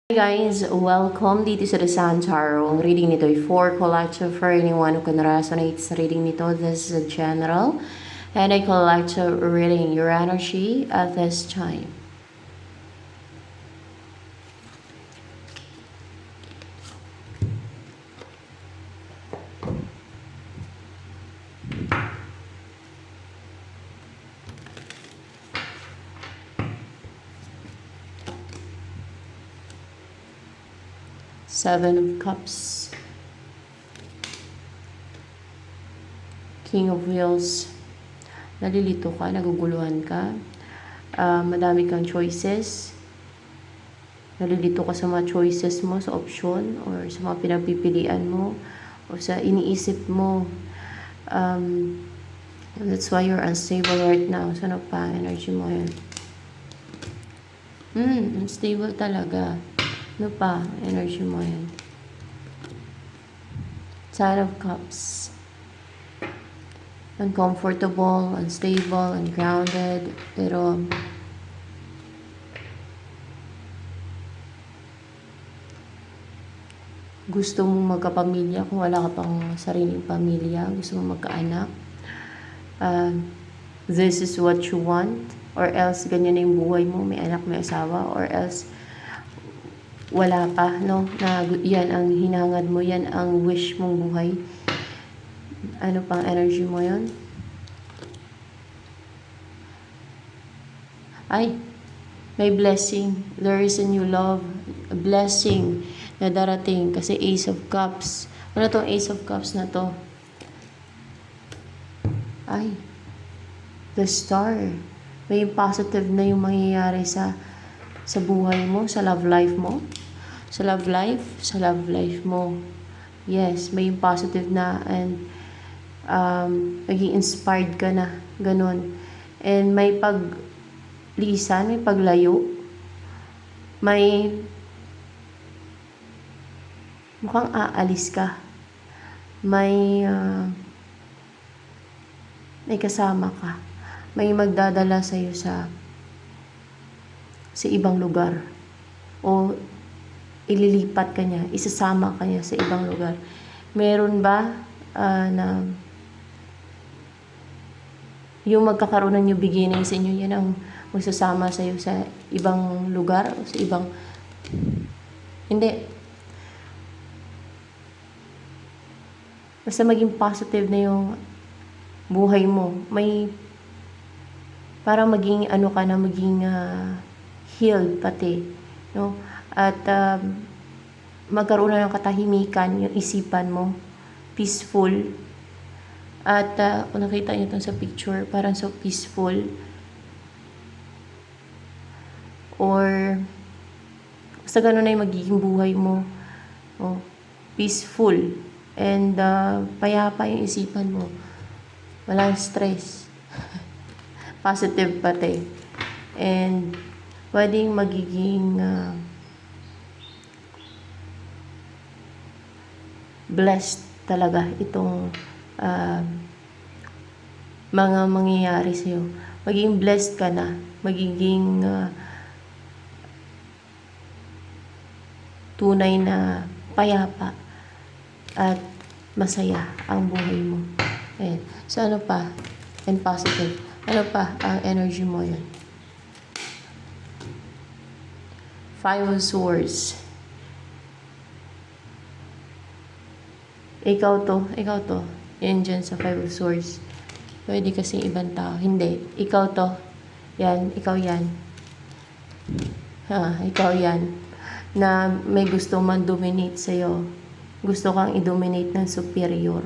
Hi guys, welcome dito sa The Sun Tarot. Ang reading nito ay for collective for anyone who can resonate sa reading nito. This is a general and a collective reading your energy at this time. Seven of Cups, King of Wheels. Nalilito ka, naguguluhan ka, madami kang choices. Nalilito ka sa mga choices mo, sa option, or sa mga pinagpipilian mo, o sa iniisip mo. That's why you're unstable right now. Sana pa, energy mo yun. Unstable talaga. Ano pa, energy mo yan. Ten of Cups. Uncomfortable, unstable, ungrounded. Pero, gusto mong magkapamilya kung wala ka pang sariling pamilya. Gusto mong magkaanak. This is what you want. Or else, ganyan na yung buhay mo. May anak, may asawa. Or else, wala pa, no? Na yan ang hinangad mo, yan ang wish mong buhay. Ano pang energy mo yon? Ay, may blessing. There is a new love, a blessing na darating kasi Ace of Cups. Ano tong Ace of Cups na to? Ay, the Star. May positive na yung mangyayari sa buhay mo, sa love life mo. Sa love life mo. Yes, may positive na and maging inspired ka na, ganun. And may paglisan, may paglayo. May mukhang aalis ka. May kasama ka. May magdadala sa'yo sa ibang lugar. O ililipat ka niya, isasama ka niya sa ibang lugar. Meron ba na yung magkakaroon ng new beginning sa inyo, yan ang magsasama sa iyo sa ibang lugar o sa ibang hindi. Basta maging positive na yung buhay mo. May para maging ano ka na, maging healed pati, no? At magkaroon na ng katahimikan yung isipan mo, peaceful. At kung nakita niyo itong sa picture, parang so peaceful. Or basta ganun na yung magiging buhay mo. Oh, peaceful. And payapa yung isipan mo. Walang stress. Positive pati. And pwedeng magiging blessed talaga itong mga mangyayari sa'yo. Magiging blessed ka na. Magiging tunay na payapa at masaya ang buhay mo. Ayan. So ano pa? And positive. Ano pa ang energy mo yun? Five of Swords. Ikaw to. Yan dyan sa Five of Swords. Pwede kasing ibang tao. Hindi. Ikaw to. Yan. Ikaw yan. Ikaw yan. Na may gusto man dominate sa'yo. Gusto kang i-dominate ng superior.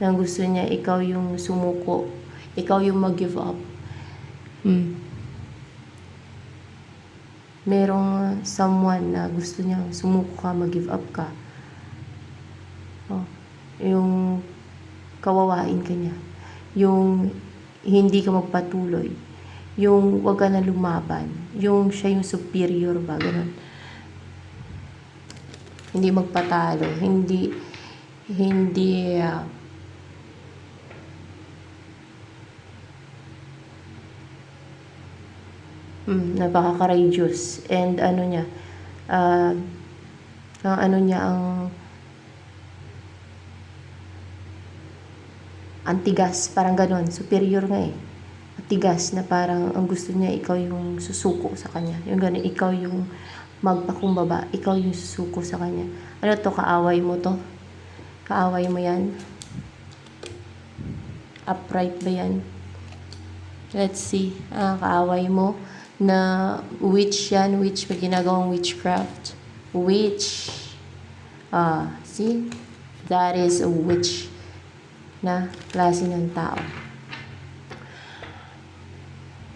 Na gusto niya ikaw yung sumuko. Ikaw yung mag-give up. Merong someone na gusto niya sumuko ka, mag-give up ka. Yung kawawain ka niya. Yung hindi ka magpatuloy. Yung wag ka na lumaban. Yung siya yung superior ba, ganun. Hindi magpatalo. Hindi napaka-courageous. And ano niya, uh, ang ano niya, ang tigas, parang ganon, superior nga eh. Tigas na parang ang gusto niya ikaw yung susuko sa kanya. Yung gano'n, ikaw yung magpakumbaba, ikaw yung susuko sa kanya. Ano to, kaaway mo to? Kaaway mo yan? Upright ba yan? Let's see. Kaaway mo na witch yan. Witch, may ginagawang witchcraft. Witch. See? That is a witch na klase ng tao.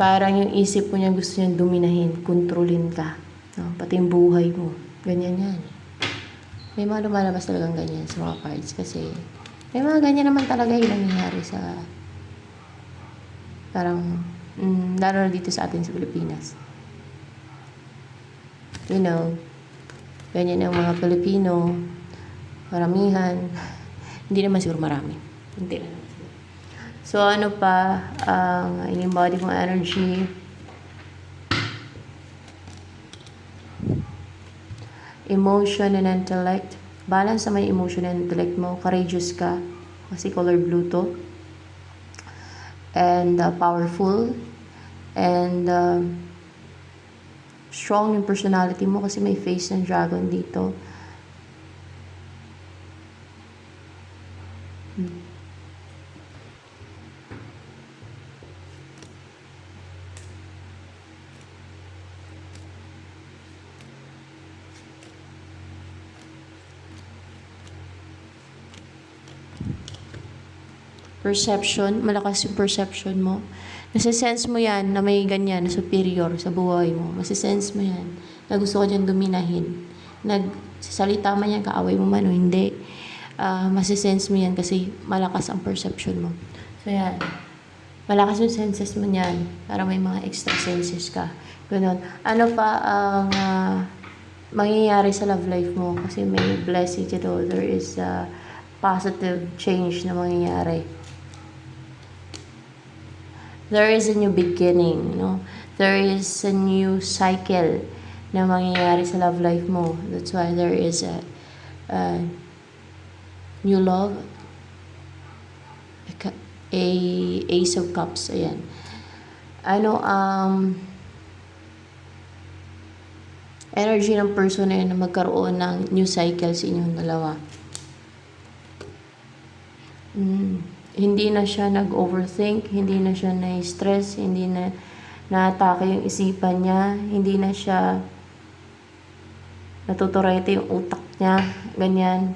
Parang yung isip mo niya gusto niyang dominahin, kontrolin ka. No? Pati yung buhay mo. Ganyan yan. May mga lumalabas talagang ganyan sa mga cards kasi may mga ganyan naman talaga yung nangyayari sa parang lalo na dito sa atin sa Pilipinas. You know, ganyan yung mga Pilipino, maramihan. Hindi naman siguro marami. Hindi naman. So, ano pa, ang in-embody mong energy. Emotion and intellect. Balance naman yung emotion and intellect mo. Courageous ka. Kasi color blue to. And powerful. And strong yung personality mo kasi may face ng dragon dito. Perception, malakas yung perception mo. Nasa-sense mo yan na may ganyan, na superior sa buhay mo. Masa-sense mo yan na gusto ko dyan dominahin. Nagsasalita man yan, kaaway mo man o hindi. Masa-sense mo yan kasi malakas ang perception mo. So yan, malakas yung senses mo yan para may mga extra senses ka. Ganun. Ano pa ang mangyayari sa love life mo? Kasi may blessing dito. There is a positive change na mangyayari. There is a new beginning, no? There is a new cycle na mangyayari sa love life mo. That's why there is a new love. A Ace of Cups, ayan. Energy ng person na yun na magkaroon ng new cycle sa inyong dalawa. Hindi na siya nag-overthink, hindi na siya na-stress, hindi na na-atake yung isipan niya, hindi na siya natuturete yung utak niya, ganyan.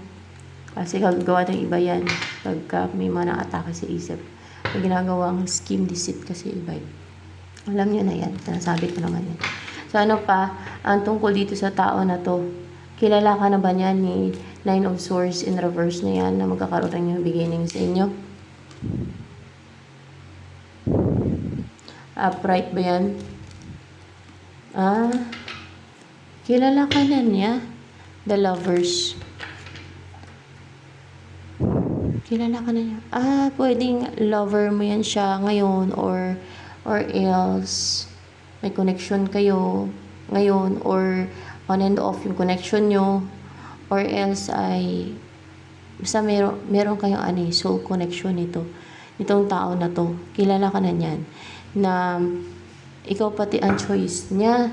Kasi gagawa ng iba yan pagka may mga na-atake sa isip. May ginagawang scheme deceit kasi iba yun. Alam niyo na yan, sinasabi ko naman yan. So ano pa, ang tungkol dito sa tao na to, kilala ka na ba niya ni Nine of Swords in reverse na yan na magkakaroon ng yung beginning sa inyo? Upright ba yan? Kilala ka na niya. The Lovers. Kilala ka na niya. Pwedeng lover mo yan siya ngayon or else may connection kayo ngayon or on and off yung connection nyo or else ay basta meron kayong soul connection itong tao na to. Kilala ka na niyan na ikaw pati ang choice niya.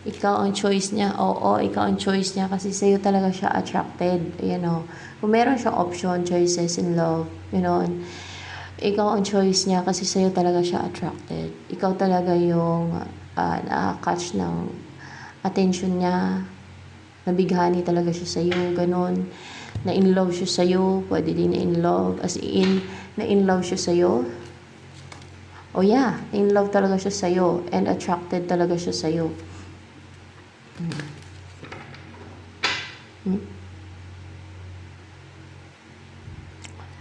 Ikaw ang choice niya. Oo, ikaw ang choice niya kasi sa'yo talaga siya attracted. Kung meron siya option, choices in love, ikaw ang choice niya kasi sa'yo talaga siya attracted. Ikaw talaga yung nakaka-catch ng attention niya. Nabighani talaga siya sa'yo, ganon. Na-in love siya sa'yo, pwede din na-in love. As in, na-in love siya sa'yo. Oh yeah, in love talaga siya sa'yo and attracted talaga siya sa'yo.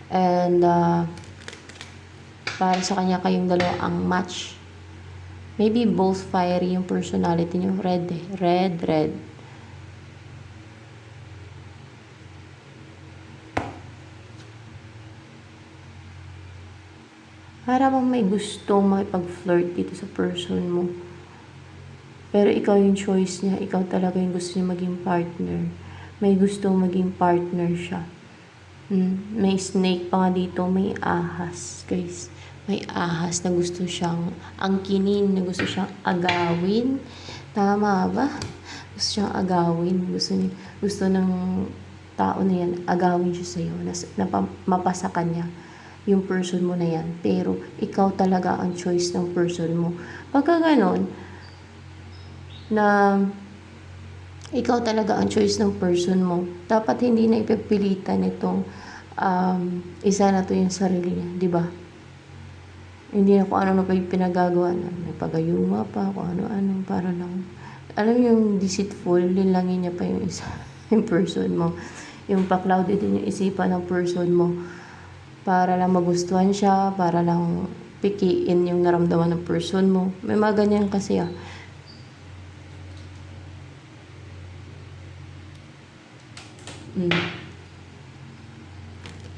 And para sa kanya kayong dalawa ang match. Maybe both fiery yung personality niyo. Red. Para bang may gustong makipag-flirt dito sa person mo. Pero ikaw yung choice niya. Ikaw talaga yung gusto niya maging partner. May gusto maging partner siya. May snake pa nga dito. May ahas, guys. May ahas na gusto siyang angkinin, na gusto siyang agawin. Tama ba? Gusto siyang agawin. Gusto ng tao na yan, agawin siya sa'yo. Mapasa kanya yung person mo na yan. Pero ikaw talaga ang choice ng person mo. Pagka ganon, na ikaw talaga ang choice ng person mo, dapat hindi na ipipilitan itong isa na to yung sarili niya, di ba? Hindi na kung ano na pa yung pinagagawa na. May pagayuma pa, kung ano-ano, para lang. Alam yung deceitful, linlangin niya pa yung isa, yung person mo. Yung pa-clouded din yung isipan ng person mo. Para lang magustuhan siya, para lang pikiin yung naramdaman ng person mo. May mga ganyan kasi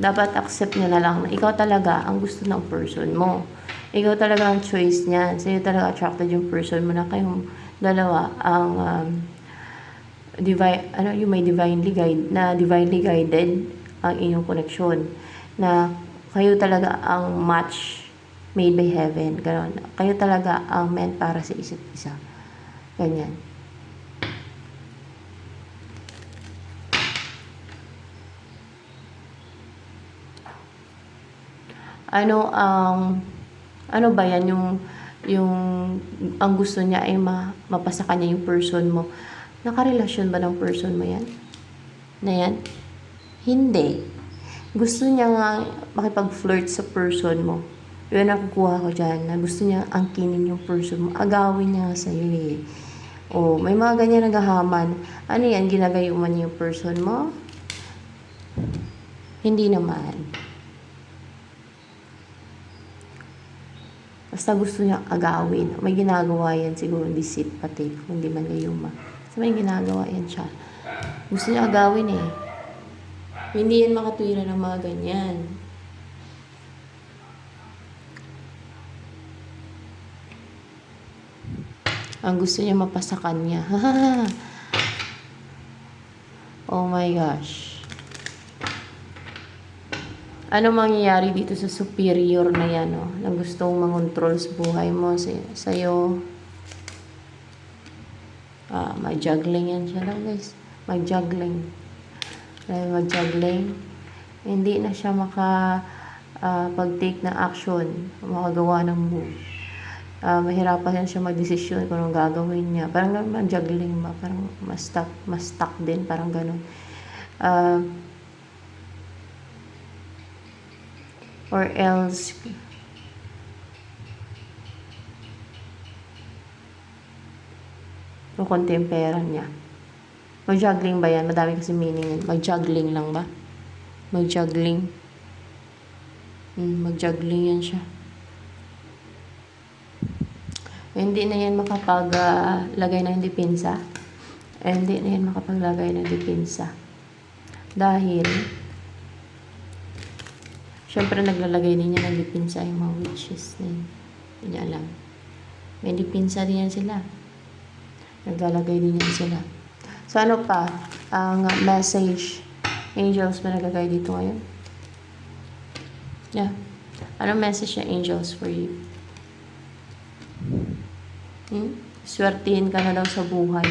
Dapat accept niya na lang na ikaw talaga ang gusto ng person mo. Ikaw talaga ang choice niya. Sa'yo talaga attracted yung person mo na kayong dalawa ang yung may divinely guided ang inyong connection. Na kayo talaga ang match made by heaven. Ganon. Kayo talaga ang meant para sa isa't isa. Ganyan. Ano ba yan yung ang gusto niya ay mapasa kanya yung person mo. Nakarelasyon ba ng person mo yan? Na yan? Hindi. Gusto niya nga makipag-flirt sa person mo. Yun ang kukuha ko dyan, na gusto niya angkinin yung person mo. Agawin niya sa'yo eh. O, may mga ganyan naghahaman. Ano yan? Ginagayuman niya yung person mo? Hindi naman. Basta gusto niya agawin. May ginagawa yan siguro, deceit pati, kung di man gayuma. Basta may ginagawa yan siya. Gusto niya agawin eh. Hindi yan makatwira ng mga ganyan. Ang gusto niya mapasa kanya. Oh my gosh. Ano mangyayari dito sa superior na yan, no? Na gustong mangontrol sa buhay mo, sa'yo. Mag-juggling yan siya lang, guys. Mag-juggling. Dahil mag-juggling, hindi na siya pag-take na action, makagawa ng move. Mahirapan yan siya mag-desisyon kung anong gagawin niya. Parang mag-juggling ba? Parang mas stuck din, parang ganun. Or else kukunti yung pera niya. Mag-juggling ba yan? Madami kasi meaning yan. Mag-juggling lang ba? Mag-juggling. Mag-juggling yan siya. Hindi na yan makapaglagay ng depensa. Hindi na yan makapaglagay ng depensa. Dahil syempre, naglalagay din niya ng depensa yung mga witches na yun. Hindi niya alam. May depensa din yan sila. Naglalagay din yan sila. So, ano pa? Ang message. Angels ba nagagay dito ngayon? Yeah. Anong message ng angels for you? Swertihin ka na daw sa buhay.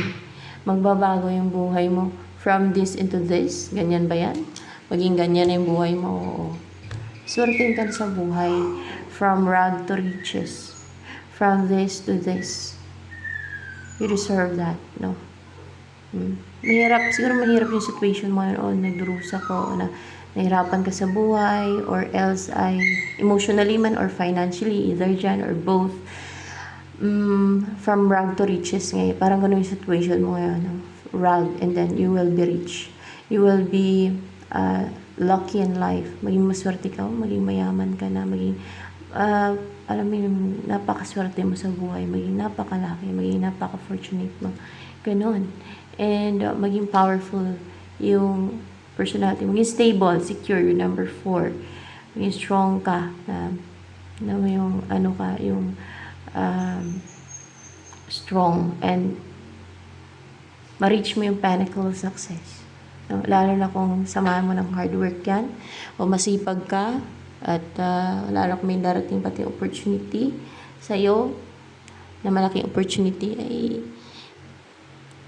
Magbabago yung buhay mo. From this into this. Ganyan ba yan? Maging ganyan na yung buhay mo. Oo. Swertihin ka sa buhay. From rag to riches. From this to this. You deserve that, no? Siguro mahirap yung situation mo o nagdurusa ko, na nahirapan ka sa buhay, or else ay emotionally man or financially, either dyan or both. From rag to riches ngayon. Parang ganun yung situation mo ngayon, no? Rag, and then you will be rich. You will be lucky in life. Maging maswerte ka, maging mayaman ka na, maging alam mo yung napakaswerte mo sa buhay, maging napakalaki, maging napaka-fortunate mo. Ganon. And maging powerful yung personality. Maging stable, secure, yung number 4. Maging strong ka, na yung ano ka, yung strong strong and ma-reach mo yung pinnacle of success. No? Lalo na kung samahan mo ng hard work yan o masipag ka at lalo kung may darating pati opportunity sa'yo na malaking opportunity ay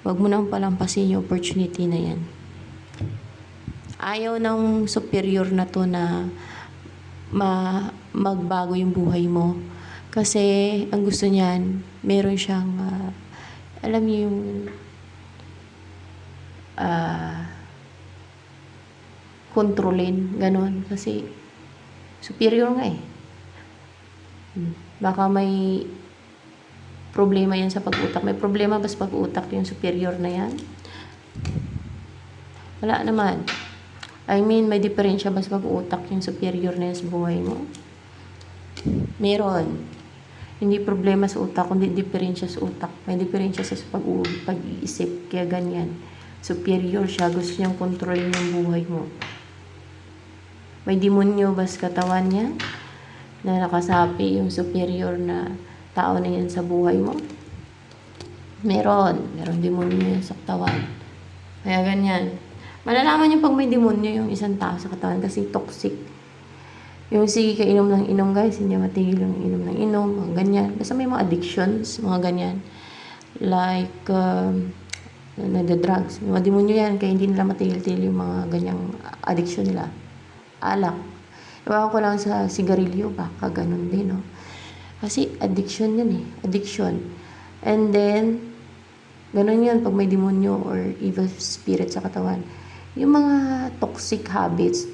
wag mo nang palampasin yung opportunity na yan. Ayaw ng superior na to na magbago yung buhay mo. Kasi ang gusto niyan, meron siyang, alam niyo yung kontrolin, ganon. Kasi superior nga eh. Baka may problema yan sa pag-utak. May problema ba sa pag-utak yung superior na yan? Wala naman. I mean, may diferensya ba sa pag-utak yung superior na yan sa buhay mo? Meron. Hindi problema sa utak, kundi diferensya sa utak. May diferensya sa pag-iisip. Kaya ganyan. Superior siya. Gusto niyang kontrolin yung buhay mo. May demonyo ba sa katawan niya na nakasapi yung superior na tao na yan sa buhay mo? Meron demonyo yan sa katawan. Kaya ganyan. Malalaman niyo pag may demonyo yung isang tao sa katawan kasi toxic. Yung sige ka inom ng inom guys, hindi matigil yung inom ng inom, mga ganyan. Basta may mga addictions, mga ganyan. Like, nagda-drugs. May mga demonyo yan, kaya hindi nila matigil-tigil yung mga ganyang addiction nila. Alak. Iwakan ko lang sa sigarilyo, baka ganun din, no? Kasi addiction yan eh. Addiction. And then, ganun yun pag may demonyo or evil spirit sa katawan. Yung mga toxic habits,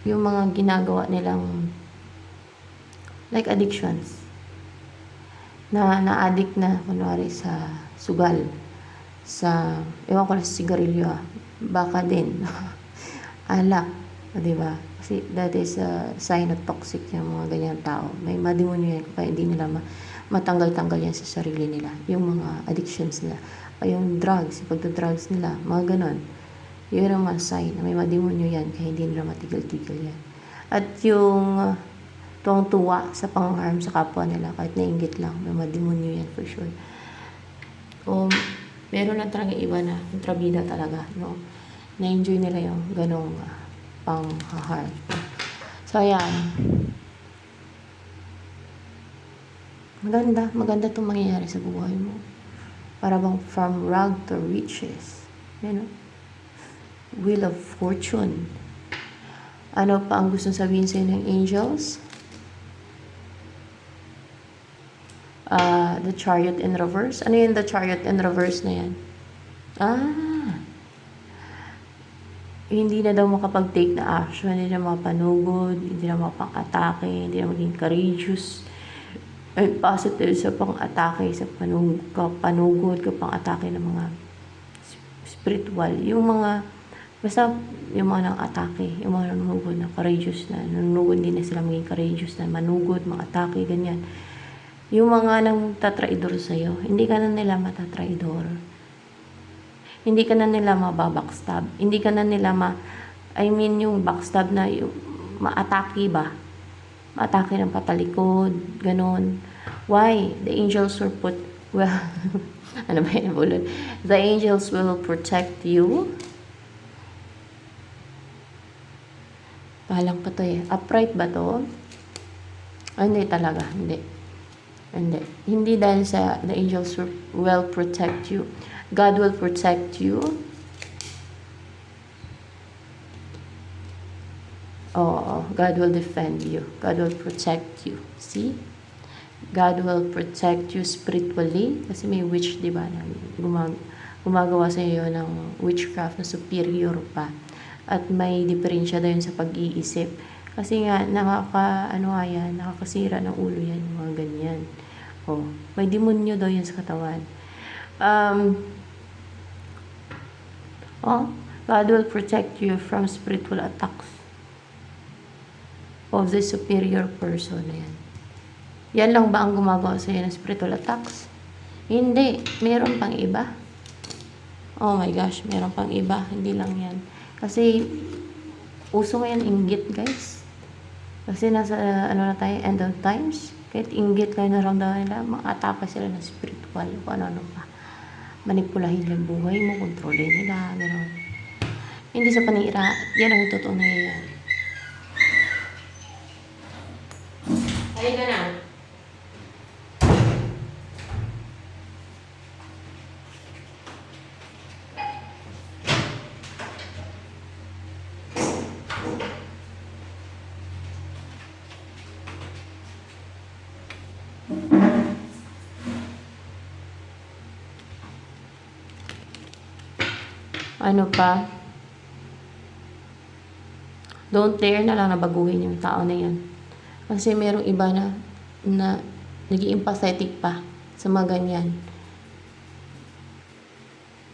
yung mga ginagawa nilang like addictions. Na-addict na, kunwari sa sugal. Ewan ko lang sa sigarilyo, baka din. Alak. Diba? Kasi that is a sign of toxic yung mga ganyan tao. May mademonyo yan kaya hindi nila matanggal-tanggal yan sa sarili nila. Yung mga addictions nila. O yung drugs, yung pagda-drugs nila, mga ganon. Yun ang mga sign na may mademonyo yan kaya hindi nila matigil-tigil yan. At yung tuwang-tuwa sa pang-harm sa kapwa nila kahit nainggit lang, may mademonyo yan for sure. O meron na talaga iba na kontrabida talaga, no? Na-enjoy nila yung ganong pang-harm. So, ayan. Maganda itong mangyayari sa buhay mo. Para bang from rag to riches. You know? Wheel of fortune. Ano pa ang gusto sabihin sa'yo ng angels? The chariot in reverse. Ano yung the chariot in reverse na yan? Hindi na daw makapag-take na action, hindi na mapanugod, hindi na mapang-atake, hindi na maging courageous. Ay, positive sa pang-atake, sa panugod, kapang-atake ng mga spiritual. Yung mga, basta yung mga nang-atake, yung mga nanugod na courageous na, nanugod din na sila maging courageous na, manugod, mga-atake, ganyan. Yung mga nang tatraidor sa'yo, hindi ka na nila matatraidor. Hindi ka na nila mababackstab. Hindi ka na nila yung backstab na yung ma-atake ba? Ma-atake ng patalikod, ganon. Why? The angels will ano ba yun, bulod? The angels will protect you. Palang pa to eh. Upright ba to? Hindi talaga. Hindi dahil sa the angels will protect you. God will protect you. God will defend you. God will protect you. See? God will protect you spiritually. Kasi may witch, di ba, na gumagawa sa iyo ng witchcraft na superior pa. At may diferensya daw yun sa pag-iisip. Kasi nga, nakakasira ng ulo yan, yung mga ganyan. May demonyo daw yun sa katawan. God will protect you from spiritual attacks of the superior person na yan. Yan lang ba ang gumagawa sa iyo ng spiritual attacks? Hindi. Meron pang iba. Oh my gosh, meron pang iba. Hindi lang yan. Kasi, uso ngayon inggit, guys. Kasi nasa, na tayo, end of times. Kahit inggit lang naramdaman nila, makatake sila ng spiritual, kung ano-ano pa. Manipulahin lang buhay mo, kontrolin nila, gano'n. Hindi sa panira, yan ang totoo nangyayari. Ay ka na. Ano pa? Don't dare na lang na baguhin yung tao na yan. Kasi merong iba na naging empathetic pa sa mga ganyan.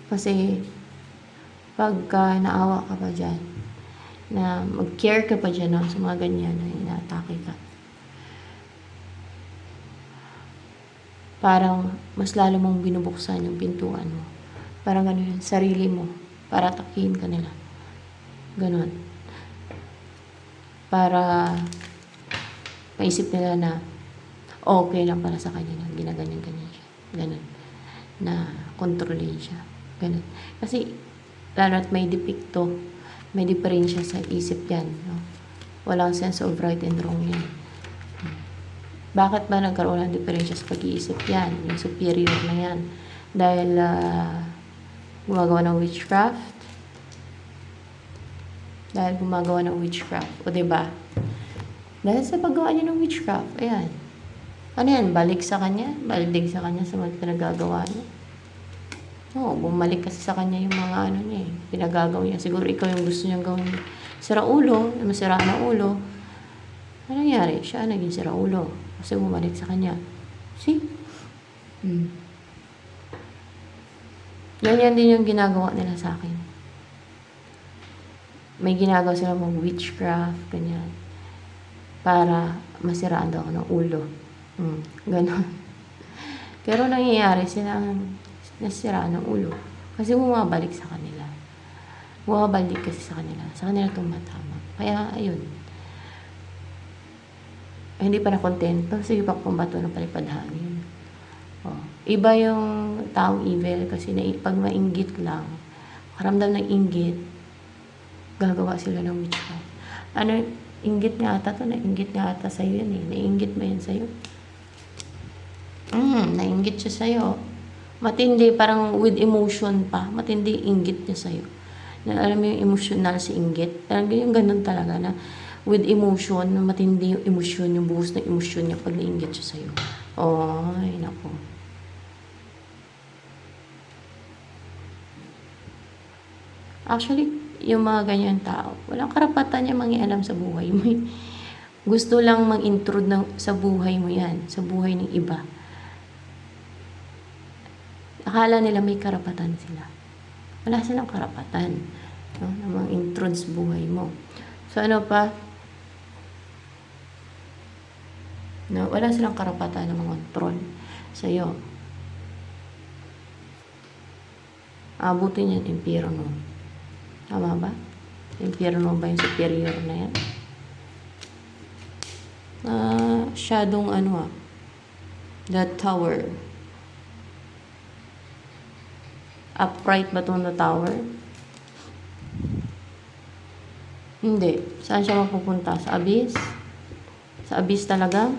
Kasi pagka naawa ka pa dyan, na mag-care ka pa dyan sa mga ganyan na inaatake ka, parang mas lalo mong binubuksan yung pintuan mo. Parang gano'n yun, sarili mo, para atakihin ka nila. Ganon. Para maisip nila na okay lang para sa kanya na ginaganyan-ganyan siya. Ganon. Na kontrolin siya. Ganon. Kasi lalo at may depekto, may diferensya sa isip yan. No? Walang sense of right and wrong yan. Bakit ba nagkaroon ng diferensya sa pag-iisip yan? Yung superior na yan. Dahil gumagawa ng witchcraft. Dahil gumagawa ng witchcraft. O diba? Dahil sa paggawa niya ng witchcraft, ayan. Ano yan? Balik sa kanya? Baldig sa kanya sa mga pinagagawa niya? Oo, bumalik kasi sa kanya yung mga ano niya eh. Pinagagawa niya. Siguro ikaw yung gusto niyang gawin. Sira ulo, masira na ulo. Ano nangyari? Siya naging sira ulo. Kasi bumalik sa kanya. See? Ganyan din yung ginagawa nila sa akin. May ginagawa sila mga witchcraft, ganyan. Para masiraan daw ako ng ulo. Ganon. Pero nangyayari silang nasiraan ng ulo. Kasi bumabalik sa kanila. Bumabalik kasi sa kanila. Sa kanila tumatama. Kaya, ayun. Hindi pa na kontento. Sige pa pambato ng palipadhaan yun. Iba yung taong evil kasi pag mainggit lang, karamdam ng inggit, gagawa sila ng witchcraft. Ano, inggit nga ata to, nainggit nga ata sa'yo yan eh. Nainggit ba yan sa'yo? Nainggit siya sa'yo. Matindi, parang with emotion pa. Matindi inggit niya sa'yo. Na, alam mo yung emotional si inggit? Parang yung ganun talaga na with emotion, matindi yung emosyon, yung buhos ng emosyon niya pag nainggit siya sa'yo. Ay, naku. Actually, yung mga ganyan tao, walang karapatan niya mangialam sa buhay mo. Gusto lang mang-intrude sa buhay mo yan, sa buhay ng iba. Akala nila may karapatan sila. Wala silang karapatan, no? Na mang-intrude sa buhay mo. So ano pa? No, wala silang karapatan na mang-control sa'yo. Abutin yan, impyerno. Tama ba? Impyerno ba yung superior na yan? Shadong ano the tower. Upright ba itong the tower? Hindi. Saan siya mapupunta? Sa abyss? Sa abyss talaga?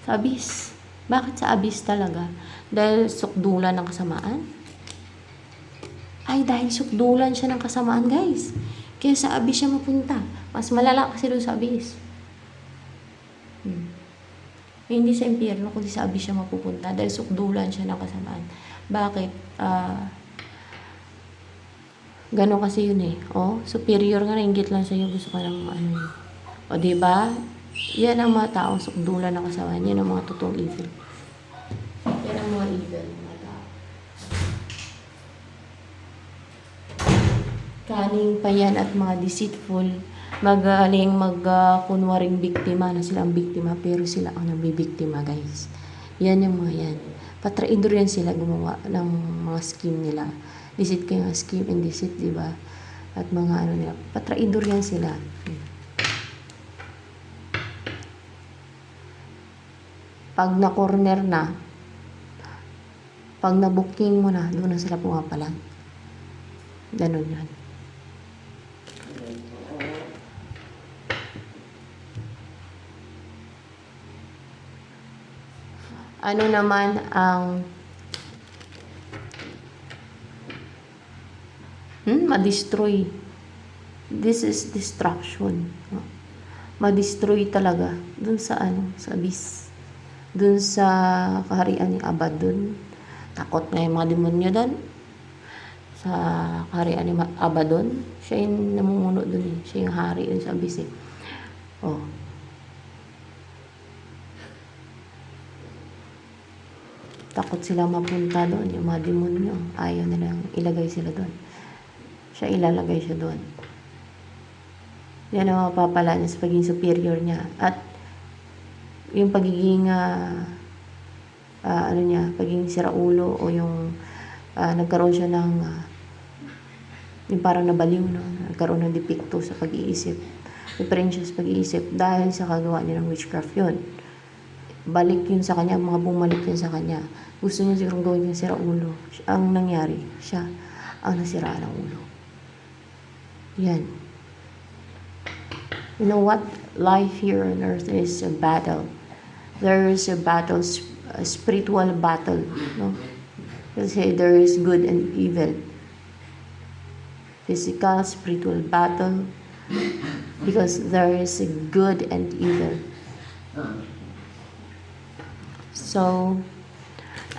Sa abyss. Bakit sa abyss talaga? Dahil sukdulan ng kasamaan? Ay, dahil sukdulan siya ng kasamaan, guys. Kaya sa abyss siya mapunta. Mas malala kasi doon sa abyss. Hindi sa impyerno, kundi sa abyss siya mapupunta. Dahil sukdulan siya ng kasamaan. Bakit? Ganon kasi yun eh. Superior nga, nainggit lang sa'yo. Gusto ka ng ano. Diba? Yan ang mga taong sukdulan ng kasamaan. Yan ang mga totoong evil. Yan ang mga evil. Kaning pa yan at mga deceitful, magaling kunwaring biktima na sila ang biktima pero sila ang nabibiktima, guys. Yan yung mga yan. Patraidor yan sila gumawa ng mga scheme nila. Deceit kayo nga scheme and deceit, diba? At mga ano nila. Patraidor yan sila. Pag na-corner na, pag na-booking mo na, doon na sila pumapalag. Ganun yan. Ano naman ang ma-destroy? This is destruction. Ma-destroy talaga dun sa sa abyss. Dun sa kaharian ni Abaddon. Takot na yung mga demonyo doon. Sa kaharian ni Abaddon, siya yung namumuno dun eh. Siya yung hari dun sa abyss eh. Oh. Takot sila mapunta doon, yung mga demonyo. Ayaw nilang ilagay sila doon. Siya ilalagay siya doon. Yan ang mapapala niya sa pagiging superior niya. At yung pagiging pagiging siraulo o yung nagkaroon siya ng yung parang nabaliw, no? Nagkaroon ng depekto sa pag-iisip. Diferensya sa pag-iisip dahil sa kagawa niya ng witchcraft yun. Balik yun sa kanya, mga bumalik yun sa kanya. Gusto niya sigurong gawin yung siraulo. Ang nangyari, siya ang nasiraan ng ulo. Yan. You know what? Life here on earth is a battle. There is a battle, a spiritual battle. No? Kasi there is good and evil. Physical, spiritual battle. Because there is a good and evil. So,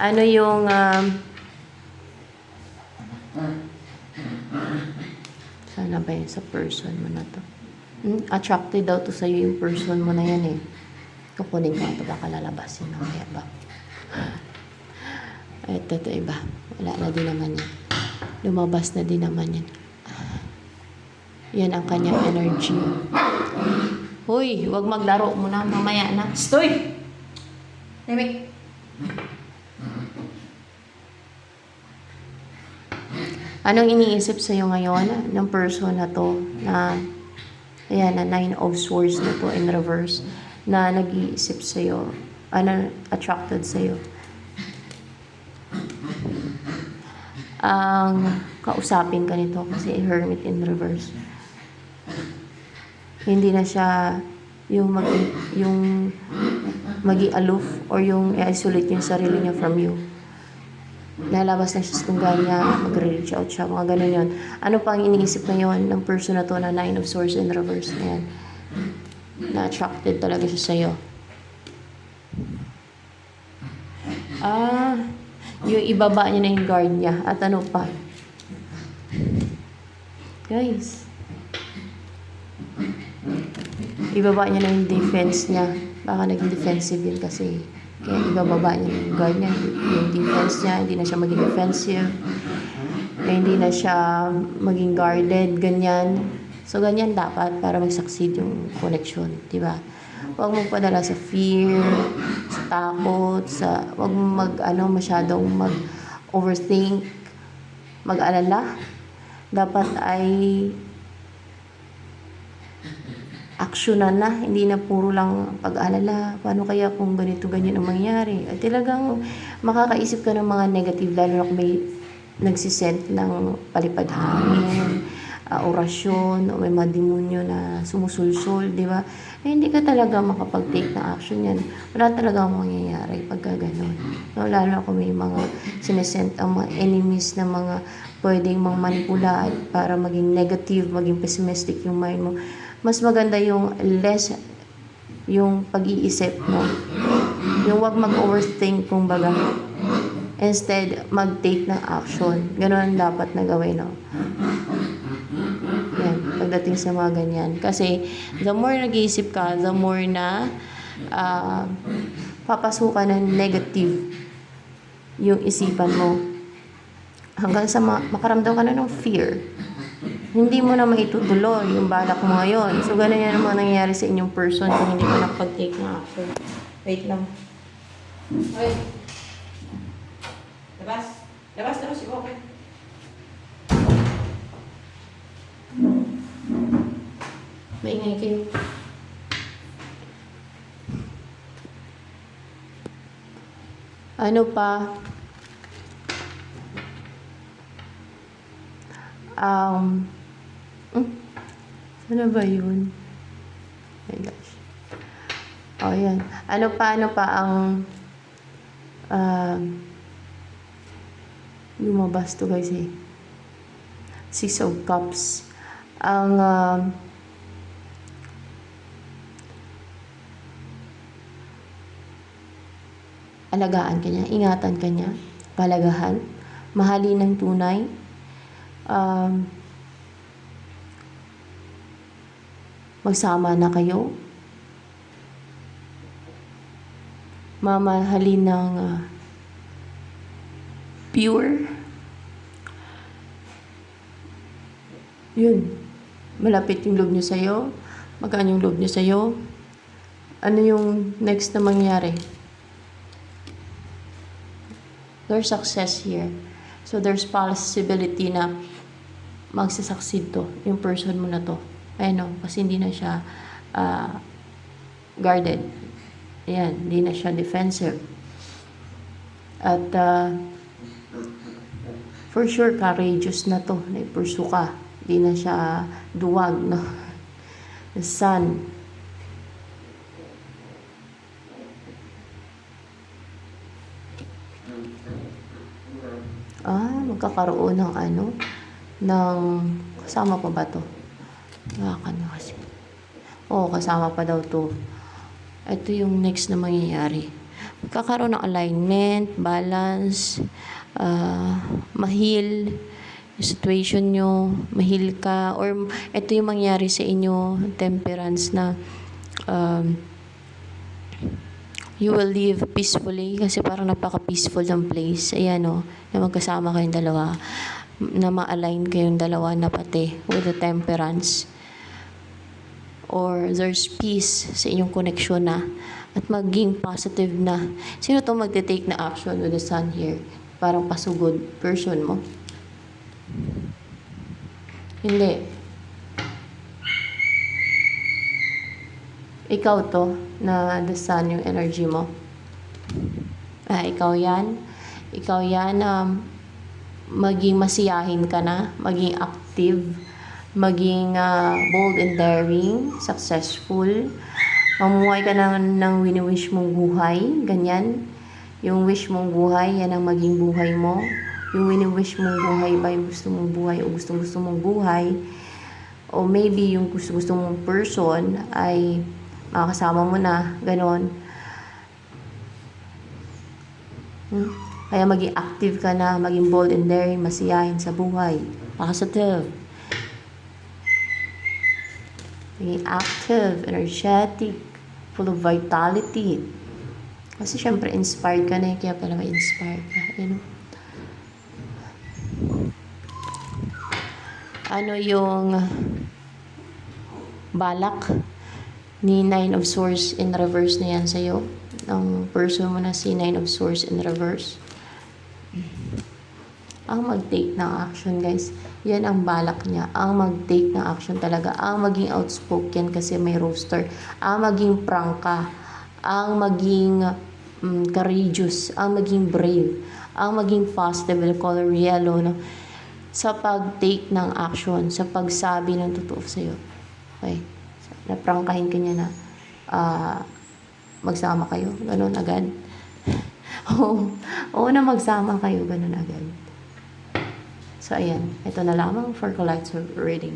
ano yung sana ba yun sa person mo na to? Attracted daw to sa'yo yung person mo na yan eh. Kukunin ko ito, baka lalabas yun. Kaya ba? Ito iba. Wala na din naman yan. Lumabas na din naman yan. Yan ang kanyang energy. Hoy, huwag maglaro muna. Mamaya na. Stoy! Nemi. Anong iniisip sa'yo ngayon ng person na to na ayan, na 9 of Swords na to in reverse na nag-iisip sa'yo, attracted sa'yo? Ang kausapin ka nito kasi Hermit in reverse. Hindi na siya yung magi-aloof or yung i-isolate yung sarili niya from you. Lalabas na siya sa tungga niya, magre-reach out siya, mga ganun yun. Ano pa ang iniisip ngayon ng person na to na 9 of Swords in reverse na yan? Na-attracted talaga siya sa'yo. Yung ibaba niya na yung guard niya. At ano pa? Guys. Ibaba niya na yung defense niya. Baka naging defensive yun kasi. Kaya ibababa niya yung guard niya. Yung defense niya, hindi na siya maging defensive. Hindi na siya maging guarded, ganyan. So, ganyan dapat para mag-succeed yung connection, di ba? Huwag mo padala sa fear, sa takot, huwag mo masyadong mag-overthink, mag-alala. Dapat ay aksyonan na, hindi na puro lang pag-alala. Paano kaya kung ganito, ganyan ang mangyari? At talagang makakaisip ka ng mga negative, lalo na kung may nagsisend ng palipad hangin, orasyon, o may mga demonyo na sumusulsol, di ba? Hindi ka talaga makapag-take ng action yan. Wala talaga mangyayari pagka gano'n. No, lalo na kung may mga sinesend ang mga enemies na mga pwedeng manipula para maging negative, maging pessimistic yung mind mo. Mas maganda yung less yung pag-iisip mo. Yung wag mag-overthink kumbaga. Instead, mag-take ng action. Ganun ang dapat na gawin, no? Yan, pagdating sa mga ganyan. Kasi, the more nag-iisip ka, the more na papasukan ng negative yung isipan mo. Hanggang sa makaramdam ka na ng fear. Hindi mo na maitutuloy yung balak mo ngayon. So, ganun yan naman nangyayari sa inyong person kung hindi ka nakapag-take ng action. Wait lang. Okay. Labas. Labas. Okay. Maingay kayo. Ano pa? Um, Ano ba yun? Oh my gosh. Oh, yan. Ano pa ang lumabas to guys eh. Six of Cups. Ang alagaan ka niya, ingatan ka niya, palagahan, mahalin ng tunay, magsama na kayo, mamahalin ng pure. Yun. Malapit yung loob niyo sa'yo. Magaan yung loob niyo sa'yo. Ano yung next na mangyari? There's success here. So, there's possibility na magsasucceed to, yung person mo na to. Ayun, kasi hindi na siya guarded. Ayan, hindi na siya defensive. At for sure, courageous na to. Naipursu ka. Hindi na siya duwag, no? The sun. Magkakaroon ng ng kasama pa ba to? Kasi. Oo, kasama pa daw to. Ito yung next na mangyayari. Magkakaroon ng alignment, balance, mahil, yung situation nyo, mahil ka, or ito yung mangyari sa inyo, temperance na you will live peacefully kasi parang napaka-peaceful ng place. Ayan na magkasama kayong dalawa, na ma-align kayong dalawa na pati with the temperance. Or there's peace sa inyong connection na at maging positive na. Sino to magte-take na action with the sun here? Parang pasugod person mo? Hindi. Ikaw to, na the sun yung energy mo. Ikaw yan. Ikaw yan, maging masiyahin ka na, maging active, maging bold and daring, successful. Mamuhay ka ng wini-wish mong buhay, ganyan. Yung wish mong buhay, yan ang maging buhay mo. Yung wini-wish mong buhay ba yung gusto mong buhay o gusto mong buhay. O maybe yung gusto mong person ay makakasama mo na, ganon. Kaya maging active ka na, maging bold and daring, masiyahin sa buhay. Positive. Maging active, energetic, full of vitality. Kasi syempre, inspired ka na kaya pala ma-inspire ka. Ano yung balak ni Nine of Swords in reverse na yan sa'yo? Ang person mo na si Nine of Swords in reverse. Ang mag-take ng action, guys. Yan ang balak niya. Ang mag-take ng action talaga. Ang maging outspoken kasi may roster. Ang maging prangka. Ang maging courageous. Ang maging brave. Ang maging positive, the color yellow, no? Sa pag-take ng action. Sa pagsabi ng totoo sa'yo. Okay? Naprangkahin ka niya na magsama kayo. Ganun agad. Oo na magsama kayo. Ganun agad. So, ayan. Ito na lamang for collective reading.